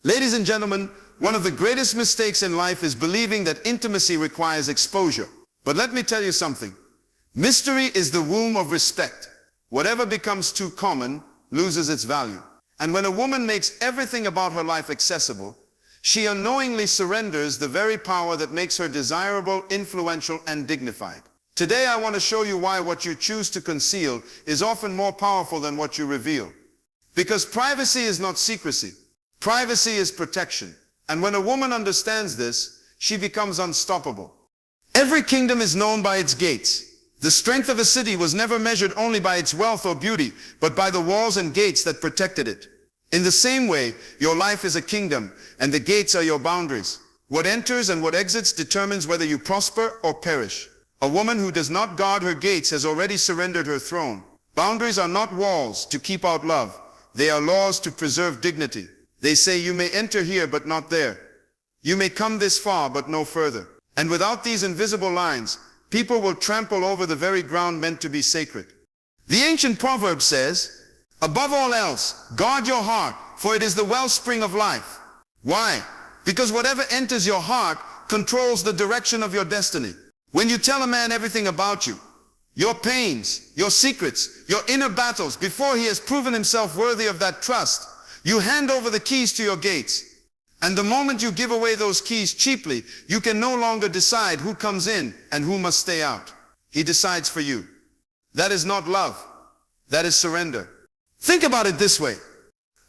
Ladies and gentlemen, one of the greatest mistakes in life is believing that intimacy requires exposure. But let me tell you something. Mystery is the womb of respect. Whatever becomes too common loses its value. And when a woman makes everything about her life accessible, she unknowingly surrenders the very power that makes her desirable, influential, and dignified. Today I want to show you why what you choose to conceal is often more powerful than what you reveal. Because privacy is not secrecy. Privacy is protection. And when a woman understands this, she becomes unstoppable. Every kingdom is known by its gates. The strength of a city was never measured only by its wealth or beauty, but by the walls and gates that protected it. In the same way, your life is a kingdom, and the gates are your boundaries. What enters and what exits determines whether you prosper or perish. A woman who does not guard her gates has already surrendered her throne. Boundaries are not walls to keep out love. They are laws to preserve dignity. They say you may enter here but not there. You may come this far but no further. And without these invisible lines, people will trample over the very ground meant to be sacred. The ancient proverb says, "Above all else, guard your heart, for it is the wellspring of life." Why? Because whatever enters your heart controls the direction of your destiny. When you tell a man everything about you, your pains, your secrets, your inner battles, before he has proven himself worthy of that trust, you hand over the keys to your gates. And the moment you give away those keys cheaply, you can no longer decide who comes in and who must stay out. He decides for you. That is not love. That is surrender. Think about it this way.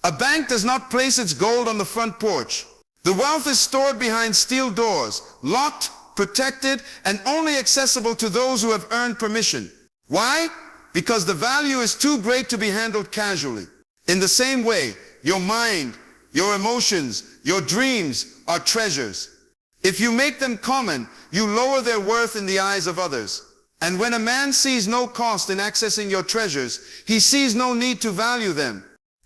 A bank does not place its gold on the front porch. The wealth is stored behind steel doors, locked, protected, and only accessible to those who have earned permission. Why? Because the value is too great to be handled casually. In the same way, your mind, your emotions, your dreams are treasures. If you make them common, you lower their worth in the eyes of others. And when a man sees no cost in accessing your treasures, he sees no need to value them.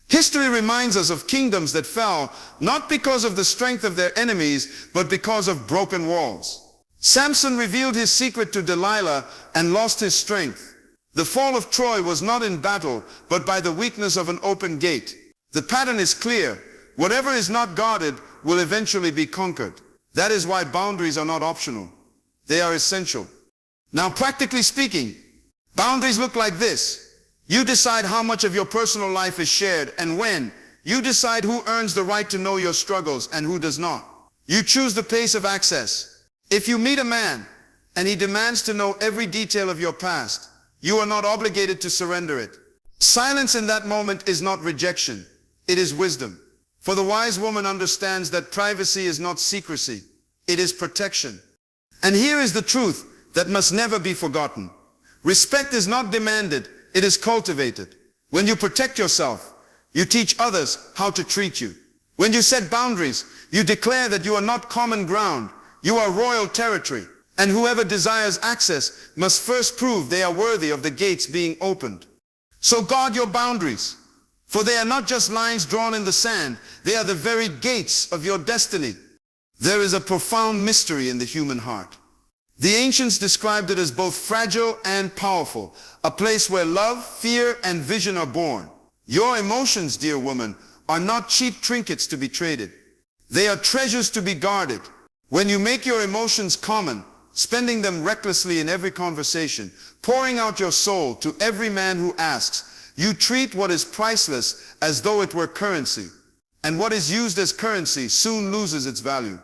History reminds us of kingdoms that fell, not because of the strength of their enemies, but because of broken walls. Samson revealed his secret to Delilah and lost his strength. The fall of Troy was not in battle, but by the weakness of an open gate. The pattern is clear. Whatever is not guarded will eventually be conquered. That is why boundaries are not optional. They are essential. Now, practically speaking, boundaries look like this. You decide how much of your personal life is shared and when. You decide who earns the right to know your struggles and who does not. You choose the pace of access. If you meet a man and he demands to know every detail of your past, you are not obligated to surrender it. Silence in that moment is not rejection. It is wisdom. For the wise woman understands that privacy is not secrecy. It is protection. And here is the truth that must never be forgotten. Respect is not demanded. It is cultivated. When you protect yourself, you teach others how to treat you. When you set boundaries, you declare that you are not common ground. You are royal territory. And whoever desires access must first prove they are worthy of the gates being opened. So guard your boundaries. For they are not just lines drawn in the sand, they are the very gates of your destiny. There is a profound mystery in the human heart. The ancients described it as both fragile and powerful, a place where love, fear, and vision are born. Your emotions, dear woman, are not cheap trinkets to be traded. They are treasures to be guarded. When you make your emotions common, spending them recklessly in every conversation, pouring out your soul to every man who asks, you treat what is priceless as though it were currency. And what is used as currency soon loses its value.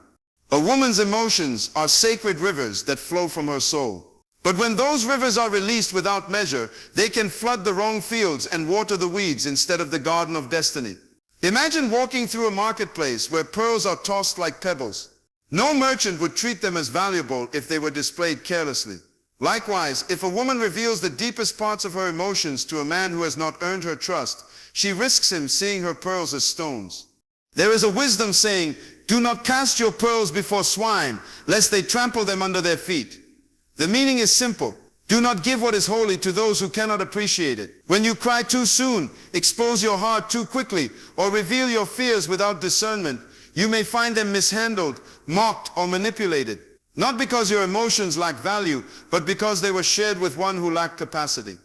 A woman's emotions are sacred rivers that flow from her soul. But when those rivers are released without measure, they can flood the wrong fields and water the weeds instead of the garden of destiny. Imagine walking through a marketplace where pearls are tossed like pebbles. No merchant would treat them as valuable if they were displayed carelessly. Likewise, if a woman reveals the deepest parts of her emotions to a man who has not earned her trust, she risks him seeing her pearls as stones. There is a wisdom saying, "Do not cast your pearls before swine, lest they trample them under their feet." The meaning is simple. Do not give what is holy to those who cannot appreciate it. When you cry too soon, expose your heart too quickly, or reveal your fears without discernment, you may find them mishandled, mocked, or manipulated. Not because your emotions lack value, but because they were shared with one who lacked capacity.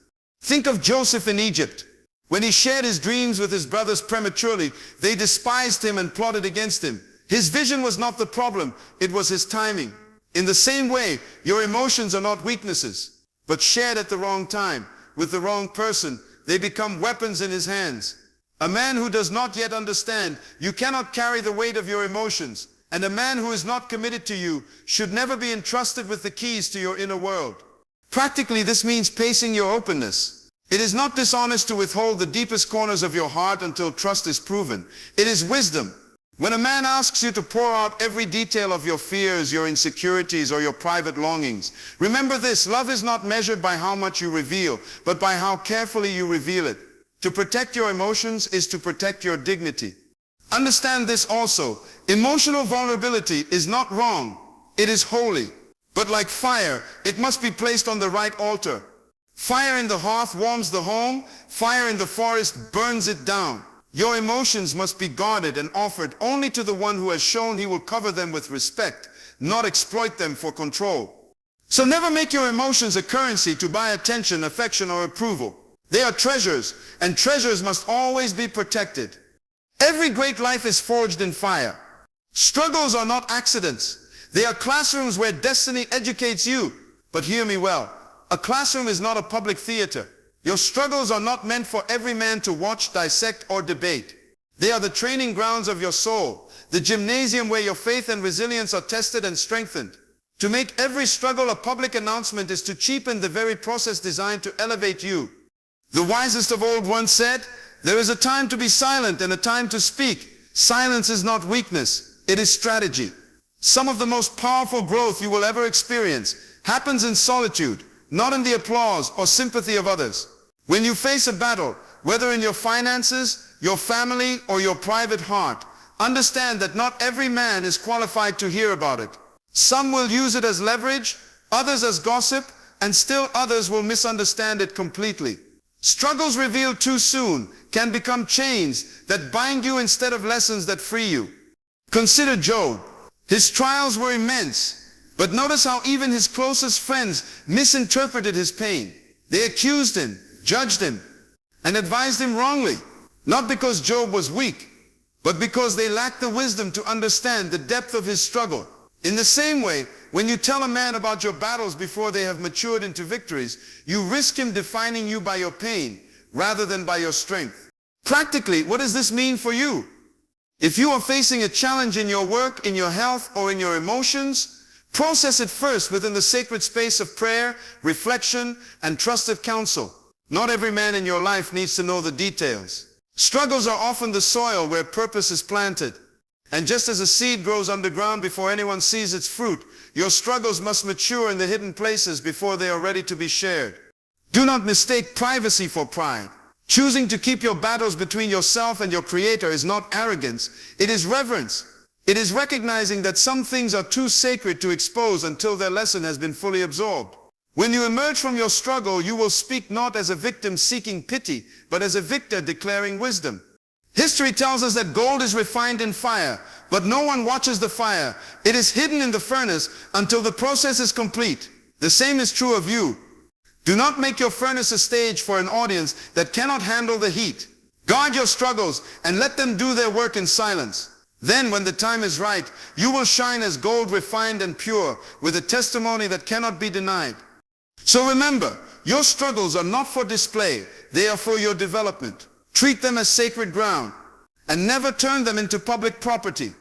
Think of Joseph in Egypt. When he shared his dreams with his brothers prematurely, they despised him and plotted against him. His vision was not the problem, it was his timing. In the same way, your emotions are not weaknesses, but shared at the wrong time, with the wrong person, they become weapons in his hands. A man who does not yet understand, you cannot carry the weight of your emotions, and a man who is not committed to you should never be entrusted with the keys to your inner world. Practically, this means pacing your openness. It is not dishonest to withhold the deepest corners of your heart until trust is proven. It is wisdom. When a man asks you to pour out every detail of your fears, your insecurities, or your private longings, remember this: love is not measured by how much you reveal, but by how carefully you reveal it. To protect your emotions is to protect your dignity. Understand this also: emotional vulnerability is not wrong, it is holy. But like fire, it must be placed on the right altar. Fire in the hearth warms the home, fire in the forest burns it down. Your emotions must be guarded and offered only to the one who has shown he will cover them with respect, not exploit them for control. So never make your emotions a currency to buy attention, affection, or approval. They are treasures, and treasures must always be protected. Every great life is forged in fire. Struggles are not accidents. They are classrooms where destiny educates you. But hear me well, a classroom is not a public theater. Your struggles are not meant for every man to watch, dissect, or debate. They are the training grounds of your soul, the gymnasium where your faith and resilience are tested and strengthened. To make every struggle a public announcement is to cheapen the very process designed to elevate you. The wisest of old once said, "There is a time to be silent and a time to speak. Silence is not weakness, it is strategy." Some of the most powerful growth you will ever experience happens in solitude, not in the applause or sympathy of others. When you face a battle, whether in your finances, your family, or your private heart, understand that not every man is qualified to hear about it. Some will use it as leverage, others as gossip, and still others will misunderstand it completely. Struggles revealed too soon can become chains that bind you instead of lessons that free you. Consider Job. His trials were immense, but notice how even his closest friends misinterpreted his pain. They accused him, judged him, and advised him wrongly, not because Job was weak, but because they lacked the wisdom to understand the depth of his struggle. In the same way, when you tell a man about your battles before they have matured into victories, you risk him defining you by your pain rather than by your strength. Practically, what does this mean for you? If you are facing a challenge in your work, in your health, or in your emotions, process it first within the sacred space of prayer, reflection, and trusted counsel. Not every man in your life needs to know the details. Struggles are often the soil where purpose is planted. And just as a seed grows underground before anyone sees its fruit, your struggles must mature in the hidden places before they are ready to be shared. Do not mistake privacy for pride. Choosing to keep your battles between yourself and your Creator is not arrogance, it is reverence. It is recognizing that some things are too sacred to expose until their lesson has been fully absorbed. When you emerge from your struggle, you will speak not as a victim seeking pity, but as a victor declaring wisdom. History tells us that gold is refined in fire, but no one watches the fire. It is hidden in the furnace until the process is complete. The same is true of you. Do not make your furnace a stage for an audience that cannot handle the heat. Guard your struggles and let them do their work in silence. Then, when the time is right, you will shine as gold refined and pure, with a testimony that cannot be denied. So remember, your struggles are not for display, they are for your development. Treat them as sacred ground, and never turn them into public property.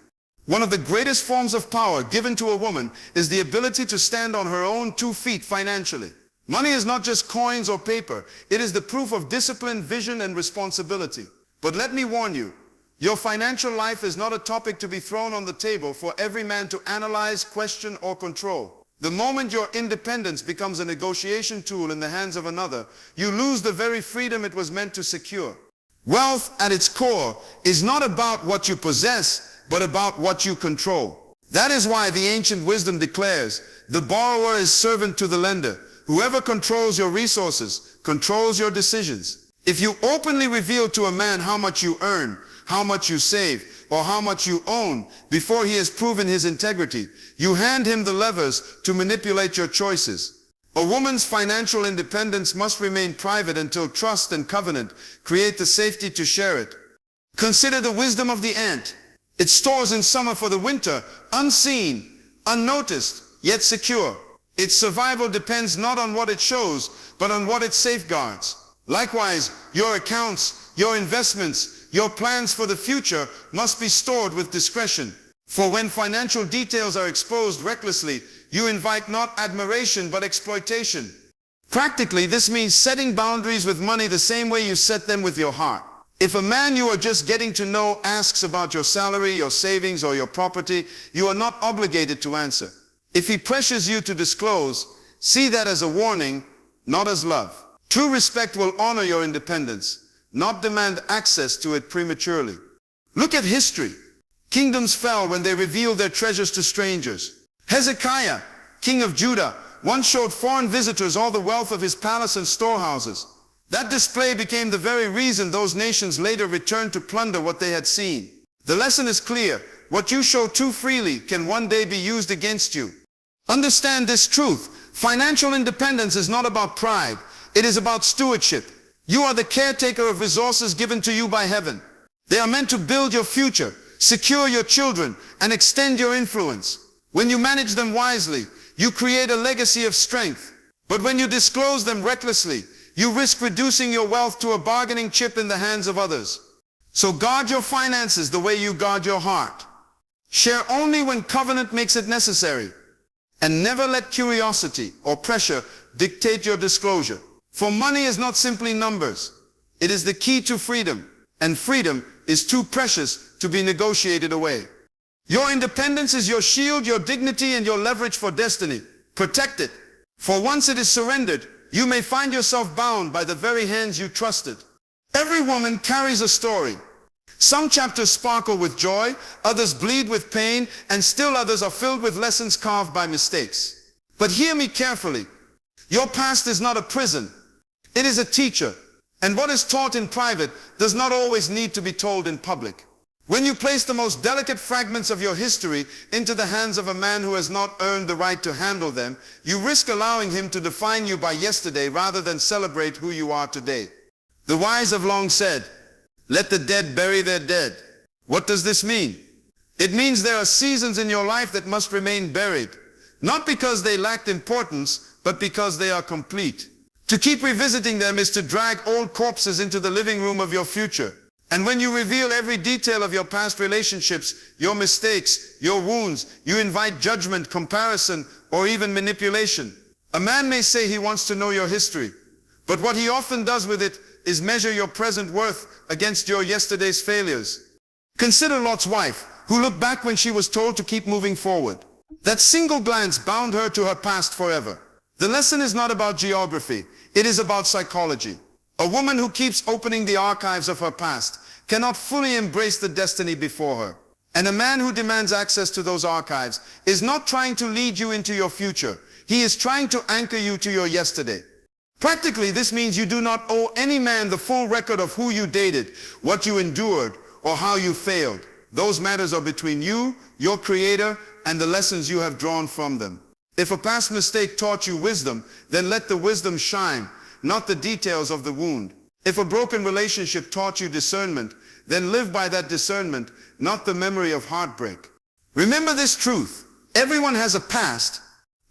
One of the greatest forms of power given to a woman is the ability to stand on her own 2 feet financially. Money is not just coins or paper, it is the proof of discipline, vision, and responsibility. But let me warn you, your financial life is not a topic to be thrown on the table for every man to analyze, question, or control. The moment your independence becomes a negotiation tool in the hands of another, you lose the very freedom it was meant to secure. Wealth at its core is not about what you possess, but about what you control. That is why the ancient wisdom declares, the borrower is servant to the lender. Whoever controls your resources controls your decisions. If you openly reveal to a man how much you earn, how much you save, or how much you own before he has proven his integrity, you hand him the levers to manipulate your choices. A woman's financial independence must remain private until trust and covenant create the safety to share it. Consider the wisdom of the ant. It stores in summer for the winter, unseen, unnoticed, yet secure. Its survival depends not on what it shows, but on what it safeguards. Likewise, your accounts, your investments, your plans for the future must be stored with discretion. For when financial details are exposed recklessly, you invite not admiration but exploitation. Practically, this means setting boundaries with money the same way you set them with your heart. If a man you are just getting to know asks about your salary, your savings, or your property, you are not obligated to answer. If he pressures you to disclose, see that as a warning, not as love. True respect will honor your independence, not demand access to it prematurely. Look at history. Kingdoms fell when they revealed their treasures to strangers. Hezekiah, king of Judah, once showed foreign visitors all the wealth of his palace and storehouses. That display became the very reason those nations later returned to plunder what they had seen. The lesson is clear. What you show too freely can one day be used against you. Understand this truth. Financial independence is not about pride. It is about stewardship. You are the caretaker of resources given to you by heaven. They are meant to build your future, secure your children, and extend your influence. When you manage them wisely, you create a legacy of strength. But when you disclose them recklessly, you risk reducing your wealth to a bargaining chip in the hands of others. So guard your finances the way you guard your heart. Share only when covenant makes it necessary. And never let curiosity or pressure dictate your disclosure. For money is not simply numbers. It is the key to freedom. And freedom is too precious to be negotiated away. Your independence is your shield, your dignity, and your leverage for destiny. Protect it. For once it is surrendered, you may find yourself bound by the very hands you trusted. Every woman carries a story. Some chapters sparkle with joy, others bleed with pain, and still others are filled with lessons carved by mistakes. But hear me carefully. Your past is not a prison. It is a teacher. And what is taught in private does not always need to be told in public. When you place the most delicate fragments of your history into the hands of a man who has not earned the right to handle them, you risk allowing him to define you by yesterday rather than celebrate who you are today. The wise have long said, "Let the dead bury their dead." What does this mean? It means there are seasons in your life that must remain buried, not because they lacked importance, but because they are complete. To keep revisiting them is to drag old corpses into the living room of your future. And when you reveal every detail of your past relationships, your mistakes, your wounds, you invite judgment, comparison, or even manipulation. A man may say he wants to know your history, but what he often does with it is measure your present worth against your yesterday's failures. Consider Lot's wife, who looked back when she was told to keep moving forward. That single glance bound her to her past forever. The lesson is not about geography, it is about psychology. A woman who keeps opening the archives of her past cannot fully embrace the destiny before her. And a man who demands access to those archives is not trying to lead you into your future. He is trying to anchor you to your yesterday. Practically, this means you do not owe any man the full record of who you dated, what you endured, or how you failed. Those matters are between you, your Creator, and the lessons you have drawn from them. If a past mistake taught you wisdom, then let the wisdom shine, not the details of the wound. If a broken relationship taught you discernment, then live by that discernment, not the memory of heartbreak. Remember this truth. Everyone has a past,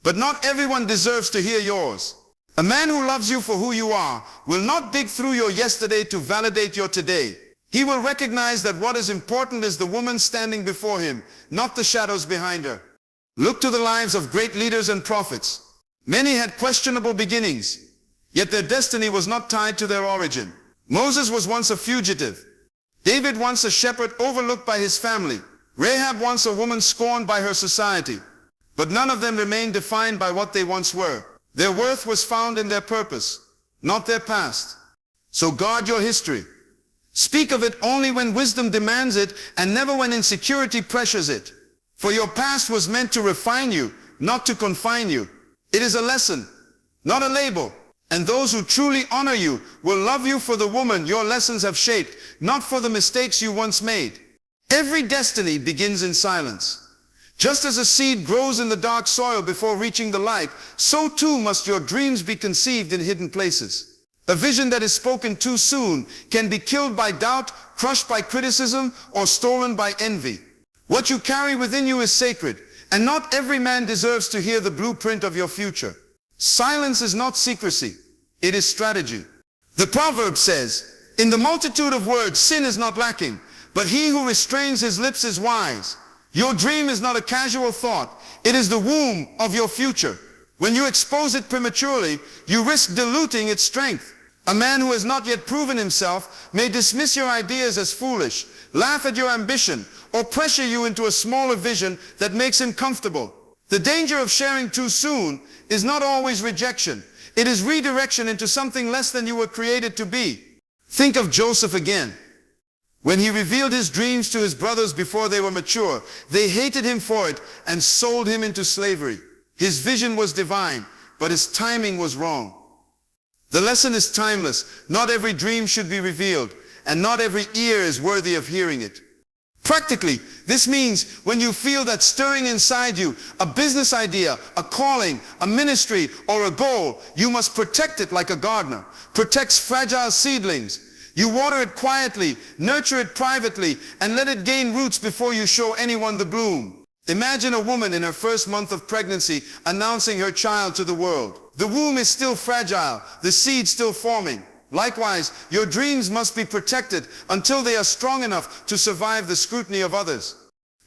but not everyone deserves to hear yours. A man who loves you for who you are will not dig through your yesterday to validate your today. He will recognize that what is important is the woman standing before him, not the shadows behind her. Look to the lives of great leaders and prophets. Many had questionable beginnings, yet their destiny was not tied to their origin. Moses was once a fugitive. David once a shepherd overlooked by his family. Rahab once a woman scorned by her society. But none of them remained defined by what they once were. Their worth was found in their purpose, not their past. So guard your history. Speak of it only when wisdom demands it and never when insecurity pressures it. For your past was meant to refine you, not to confine you. It is a lesson, not a label. And those who truly honor you will love you for the woman your lessons have shaped, not for the mistakes you once made. Every destiny begins in silence. Just as a seed grows in the dark soil before reaching the light, so too must your dreams be conceived in hidden places. A vision that is spoken too soon can be killed by doubt, crushed by criticism, or stolen by envy. What you carry within you is sacred, and not every man deserves to hear the blueprint of your future. Silence is not secrecy, it is strategy. The proverb says, "In the multitude of words sin is not lacking, but he who restrains his lips is wise." Your dream is not a casual thought, it is the womb of your future. When you expose it prematurely, you risk diluting its strength. A man who has not yet proven himself may dismiss your ideas as foolish, laugh at your ambition, or pressure you into a smaller vision that makes him comfortable. The danger of sharing too soon is not always rejection. It is redirection into something less than you were created to be. Think of Joseph again. When he revealed his dreams to his brothers before they were mature, they hated him for it and sold him into slavery. His vision was divine, but his timing was wrong. The lesson is timeless. Not every dream should be revealed, and not every ear is worthy of hearing it. Practically, this means when you feel that stirring inside you, a business idea, a calling, a ministry, or a goal, you must protect it like a gardener protects fragile seedlings. You water it quietly, nurture it privately, and let it gain roots before you show anyone the bloom. Imagine a woman in her first month of pregnancy announcing her child to the world. The womb is still fragile, the seed still forming. Likewise, your dreams must be protected until they are strong enough to survive the scrutiny of others.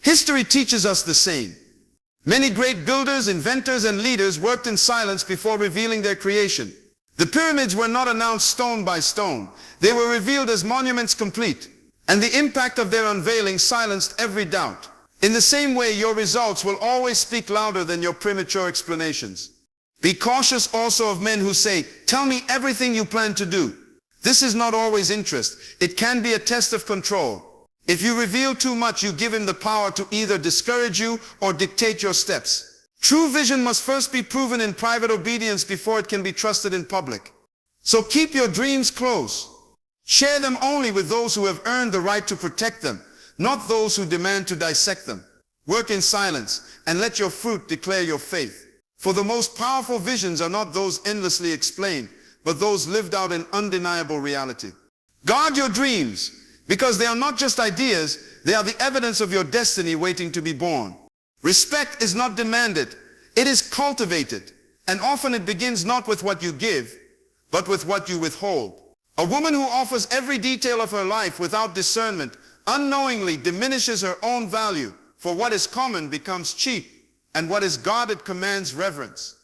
History teaches us the same. Many great builders, inventors, and leaders worked in silence before revealing their creation. The pyramids were not announced stone by stone. They were revealed as monuments complete, and the impact of their unveiling silenced every doubt. In the same way, your results will always speak louder than your premature explanations. Be cautious also of men who say, "Tell me everything you plan to do." This is not always interest. It can be a test of control. If you reveal too much, you give him the power to either discourage you or dictate your steps. True vision must first be proven in private obedience before it can be trusted in public. So keep your dreams close. Share them only with those who have earned the right to protect them, not those who demand to dissect them. Work in silence and let your fruit declare your faith. For the most powerful visions are not those endlessly explained, but those lived out in undeniable reality. Guard your dreams, because they are not just ideas, they are the evidence of your destiny waiting to be born. Respect is not demanded, it is cultivated, and often it begins not with what you give, but with what you withhold. A woman who offers every detail of her life without discernment unknowingly diminishes her own value, for what is common becomes cheap, and what is guarded commands reverence.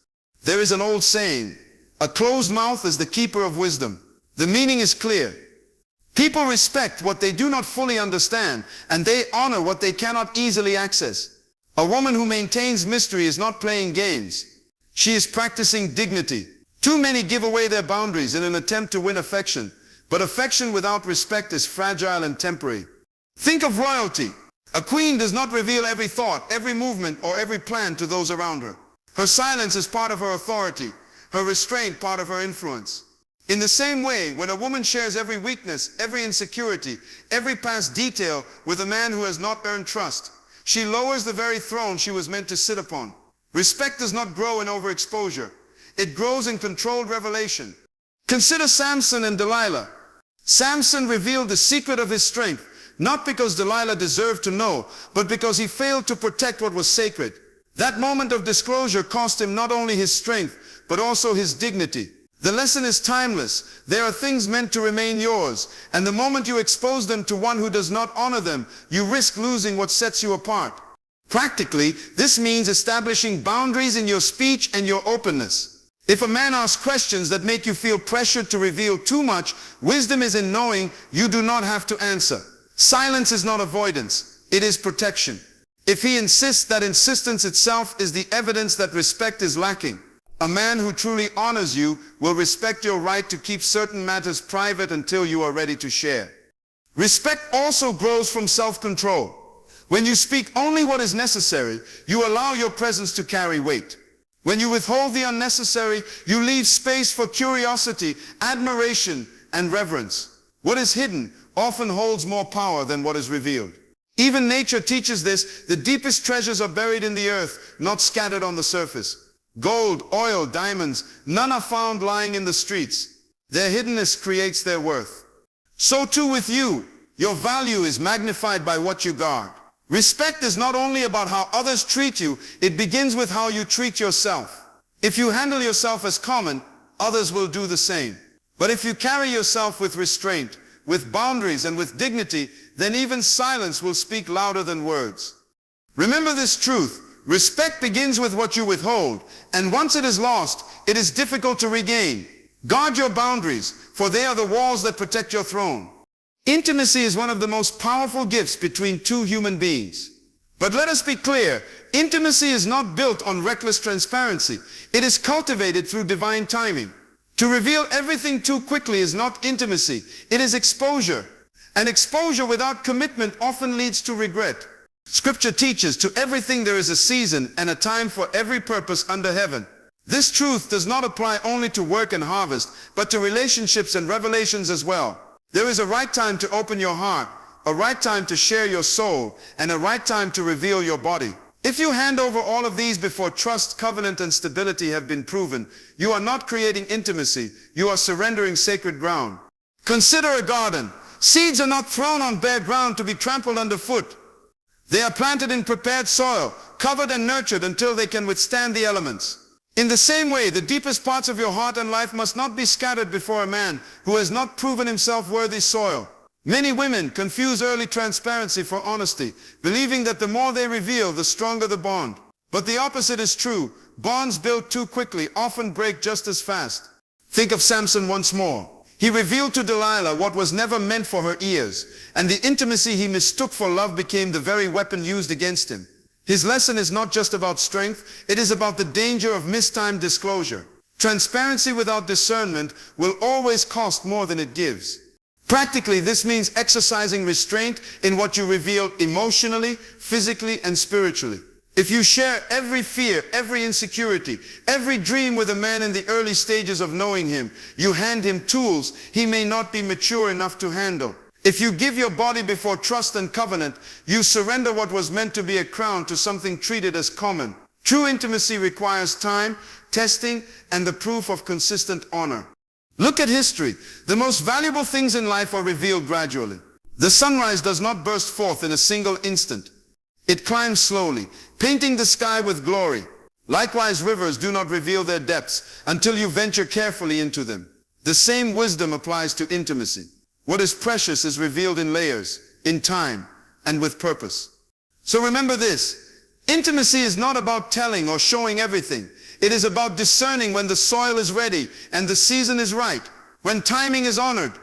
There is an old saying, "A closed mouth is the keeper of wisdom." The meaning is clear. People respect what they do not fully understand, and they honor what they cannot easily access. A woman who maintains mystery is not playing games. She is practicing dignity. Too many give away their boundaries in an attempt to win affection, but affection without respect is fragile and temporary. Think of royalty. A queen does not reveal every thought, every movement, or every plan to those around her. Her silence is part of her authority, her restraint part of her influence. In the same way, when a woman shares every weakness, every insecurity, every past detail with a man who has not earned trust, she lowers the very throne she was meant to sit upon. Respect does not grow in overexposure. It grows in controlled revelation. Consider Samson and Delilah. Samson revealed the secret of his strength, not because Delilah deserved to know, but because he failed to protect what was sacred. That moment of disclosure cost him not only his strength, but also his dignity. The lesson is timeless. There are things meant to remain yours, and the moment you expose them to one who does not honor them, you risk losing what sets you apart. Practically, this means establishing boundaries in your speech and your openness. If a man asks questions that make you feel pressured to reveal too much, wisdom is in knowing you do not have to answer. Silence is not avoidance, it is protection. If he insists, that insistence itself is the evidence that respect is lacking. A man who truly honors you will respect your right to keep certain matters private until you are ready to share. Respect also grows from self-control. When you speak only what is necessary, you allow your presence to carry weight. When you withhold the unnecessary, you leave space for curiosity, admiration, and reverence. What is hidden often holds more power than what is revealed. Even nature teaches this. The deepest treasures are buried in the earth, not scattered on the surface. Gold, oil, diamonds, none are found lying in the streets. Their hiddenness creates their worth. So too with you, your value is magnified by what you guard. Respect is not only about how others treat you, it begins with how you treat yourself. If you handle yourself as common, others will do the same. But if you carry yourself with restraint, with boundaries and with dignity, then even silence will speak louder than words. Remember this truth. Respect begins with what you withhold, and once it is lost, it is difficult to regain. Guard your boundaries, for they are the walls that protect your throne. Intimacy is one of the most powerful gifts between two human beings. But let us be clear, intimacy is not built on reckless transparency. It is cultivated through divine timing. To reveal everything too quickly is not intimacy, it is exposure. And exposure without commitment often leads to regret. Scripture teaches, to everything there is a season and a time for every purpose under heaven. This truth does not apply only to work and harvest, but to relationships and revelations as well. There is a right time to open your heart, a right time to share your soul, and a right time to reveal your body. If you hand over all of these before trust, covenant, and stability have been proven, you are not creating intimacy, you are surrendering sacred ground. Consider a garden. Seeds are not thrown on bare ground to be trampled underfoot. They are planted in prepared soil, covered and nurtured until they can withstand the elements. In the same way, the deepest parts of your heart and life must not be scattered before a man who has not proven himself worthy soil. Many women confuse early transparency for honesty, believing that the more they reveal, the stronger the bond. But the opposite is true. Bonds built too quickly often break just as fast. Think of Samson once more. He revealed to Delilah what was never meant for her ears, and the intimacy he mistook for love became the very weapon used against him. His lesson is not just about strength, it is about the danger of mistimed disclosure. Transparency without discernment will always cost more than it gives. Practically, this means exercising restraint in what you reveal emotionally, physically, and spiritually. If you share every fear, every insecurity, every dream with a man in the early stages of knowing him, you hand him tools he may not be mature enough to handle. If you give your body before trust and covenant, you surrender what was meant to be a crown to something treated as common. True intimacy requires time, testing, and the proof of consistent honor. Look at history. The most valuable things in life are revealed gradually. The sunrise does not burst forth in a single instant. It climbs slowly, painting the sky with glory. Likewise, rivers do not reveal their depths until you venture carefully into them. The same wisdom applies to intimacy. What is precious is revealed in layers, in time, and with purpose. So remember this. Intimacy is not about telling or showing everything. It is about discerning when the soil is ready and the season is right, when timing is honored.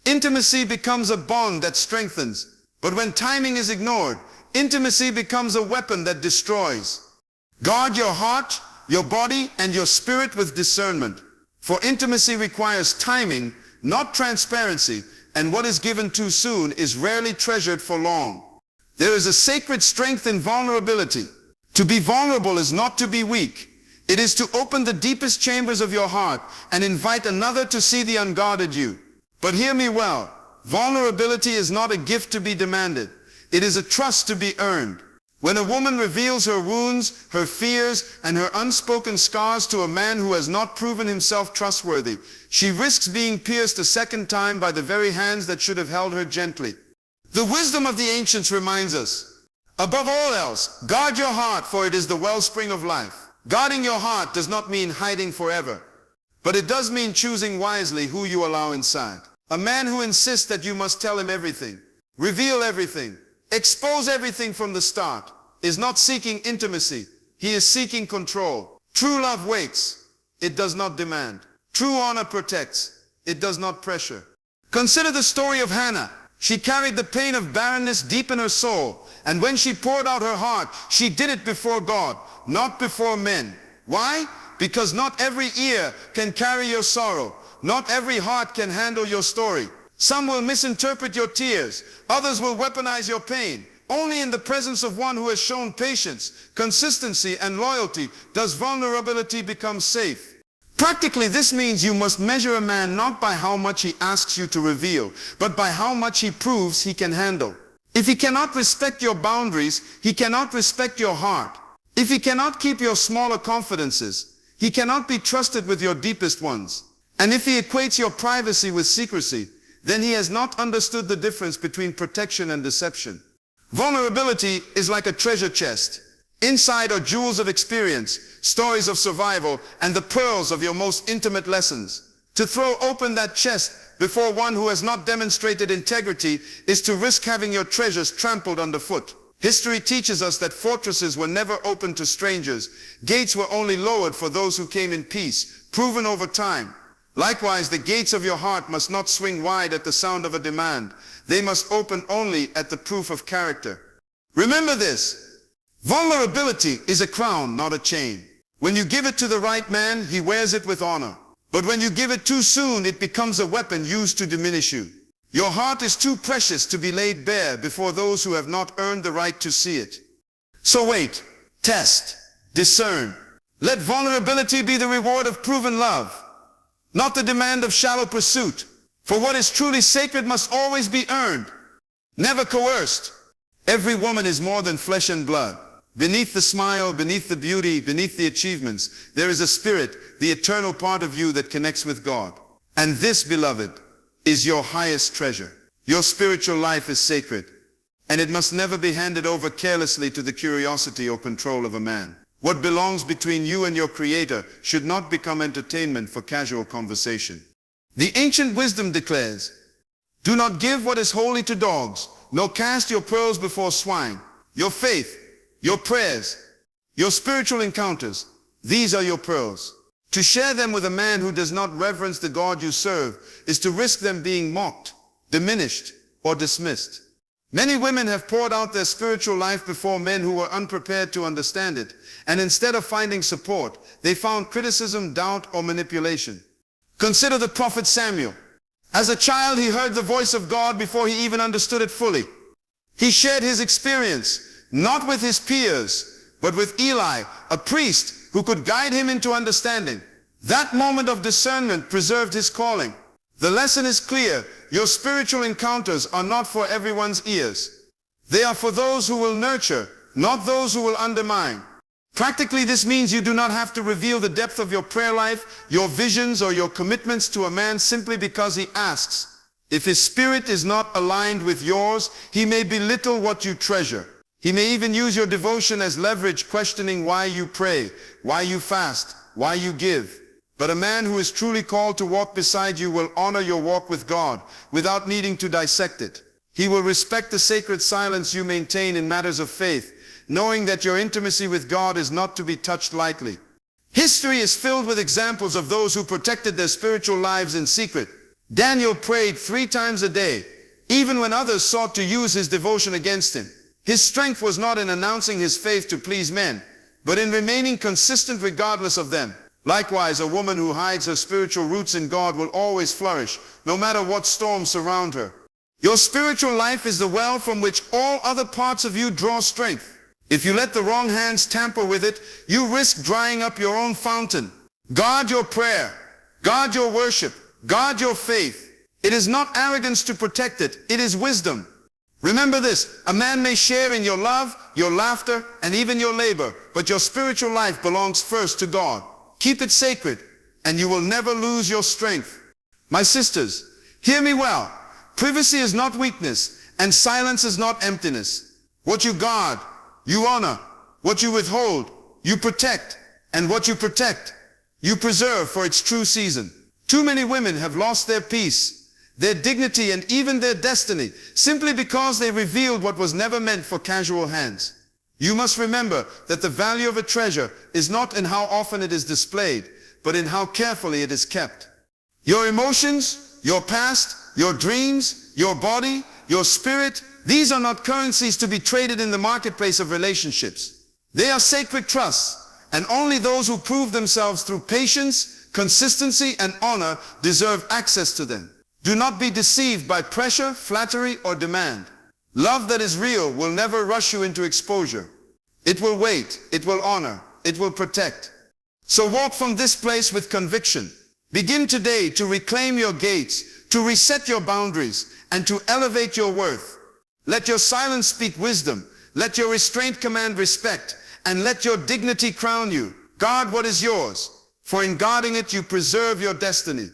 Intimacy becomes a bond that strengthens. But when timing is ignored, intimacy becomes a weapon that destroys. Guard your heart, your body, and your spirit with discernment. For intimacy requires timing, not transparency, and what is given too soon is rarely treasured for long. There is a sacred strength in vulnerability. To be vulnerable is not to be weak. It is to open the deepest chambers of your heart and invite another to see the unguarded you. But hear me well, vulnerability is not a gift to be demanded. It is a trust to be earned. When a woman reveals her wounds, her fears, and her unspoken scars to a man who has not proven himself trustworthy, she risks being pierced a second time by the very hands that should have held her gently. The wisdom of the ancients reminds us, above all else, guard your heart, for it is the wellspring of life. Guarding your heart does not mean hiding forever, but it does mean choosing wisely who you allow inside. A man who insists that you must tell him everything, reveal everything, expose everything from the start, is not seeking intimacy. He is seeking control. True love waits. It does not demand. True honor protects. It does not pressure. Consider the story of Hannah. She carried the pain of barrenness deep in her soul, and when she poured out her heart, she did it before God, not before men. Why? Because not every ear can carry your sorrow. Not every heart can handle your story. Some will misinterpret your tears. Others will weaponize your pain. Only in the presence of one who has shown patience, consistency, and loyalty does vulnerability become safe. Practically, this means you must measure a man not by how much he asks you to reveal, but by how much he proves he can handle. If he cannot respect your boundaries, he cannot respect your heart. If he cannot keep your smaller confidences, he cannot be trusted with your deepest ones. And if he equates your privacy with secrecy, then he has not understood the difference between protection and deception. Vulnerability is like a treasure chest. Inside are jewels of experience, stories of survival, and the pearls of your most intimate lessons. To throw open that chest before one who has not demonstrated integrity is to risk having your treasures trampled underfoot. History teaches us that fortresses were never opened to strangers. Gates were only lowered for those who came in peace, proven over time. Likewise, the gates of your heart must not swing wide at the sound of a demand. They must open only at the proof of character. Remember this: vulnerability is a crown, not a chain. When you give it to the right man, he wears it with honor. But when you give it too soon, it becomes a weapon used to diminish you. Your heart is too precious to be laid bare before those who have not earned the right to see it. So wait, test, discern. Let vulnerability be the reward of proven love, not the demand of shallow pursuit. For what is truly sacred must always be earned, never coerced. Every woman is more than flesh and blood. Beneath the smile, beneath the beauty, beneath the achievements, there is a spirit, the eternal part of you that connects with God. And this, beloved, is your highest treasure. Your spiritual life is sacred, and it must never be handed over carelessly to the curiosity or control of a man. What belongs between you and your Creator should not become entertainment for casual conversation. The ancient wisdom declares, "Do not give what is holy to dogs, nor cast your pearls before swine." Your faith, your prayers, your spiritual encounters, these are your pearls. To share them with a man who does not reverence the God you serve is to risk them being mocked, diminished, or dismissed. Many women have poured out their spiritual life before men who were unprepared to understand it, and instead of finding support, they found criticism, doubt, or manipulation. Consider the prophet Samuel. As a child, he heard the voice of God before he even understood it fully. He shared his experience, not with his peers, but with Eli, a priest who could guide him into understanding. That moment of discernment preserved his calling. The lesson is clear: your spiritual encounters are not for everyone's ears. They are for those who will nurture, not those who will undermine. Practically, this means you do not have to reveal the depth of your prayer life, your visions, or your commitments to a man simply because he asks. If his spirit is not aligned with yours, he may belittle what you treasure. He may even use your devotion as leverage, questioning why you pray, why you fast, why you give. But a man who is truly called to walk beside you will honor your walk with God without needing to dissect it. He will respect the sacred silence you maintain in matters of faith, knowing that your intimacy with God is not to be touched lightly. History is filled with examples of those who protected their spiritual lives in secret. Daniel prayed 3 times a day, even when others sought to use his devotion against him. His strength was not in announcing his faith to please men, but in remaining consistent regardless of them. Likewise, a woman who hides her spiritual roots in God will always flourish, no matter what storms surround her. Your spiritual life is the well from which all other parts of you draw strength. If you let the wrong hands tamper with it, you risk drying up your own fountain. Guard your prayer. Guard your worship. Guard your faith. It is not arrogance to protect it. It is wisdom. Remember this: a man may share in your love, your laughter, and even your labor, but your spiritual life belongs first to God. Keep it sacred, and you will never lose your strength. My sisters, hear me well. Privacy is not weakness, and silence is not emptiness. What you guard, you honor. What you withhold, you protect. And what you protect, you preserve for its true season. Too many women have lost their peace, their dignity, and even their destiny, simply because they revealed what was never meant for casual hands. You must remember that the value of a treasure is not in how often it is displayed, but in how carefully it is kept. Your emotions, your past, your dreams, your body, your spirit, these are not currencies to be traded in the marketplace of relationships. They are sacred trusts, and only those who prove themselves through patience, consistency, and honor deserve access to them. Do not be deceived by pressure, flattery, or demand. Love that is real will never rush you into exposure. It will wait, it will honor, it will protect. So walk from this place with conviction. Begin today to reclaim your gates, to reset your boundaries, and to elevate your worth. Let your silence speak wisdom. Let your restraint command respect. And let your dignity crown you. Guard what is yours, for in guarding it you preserve your destiny.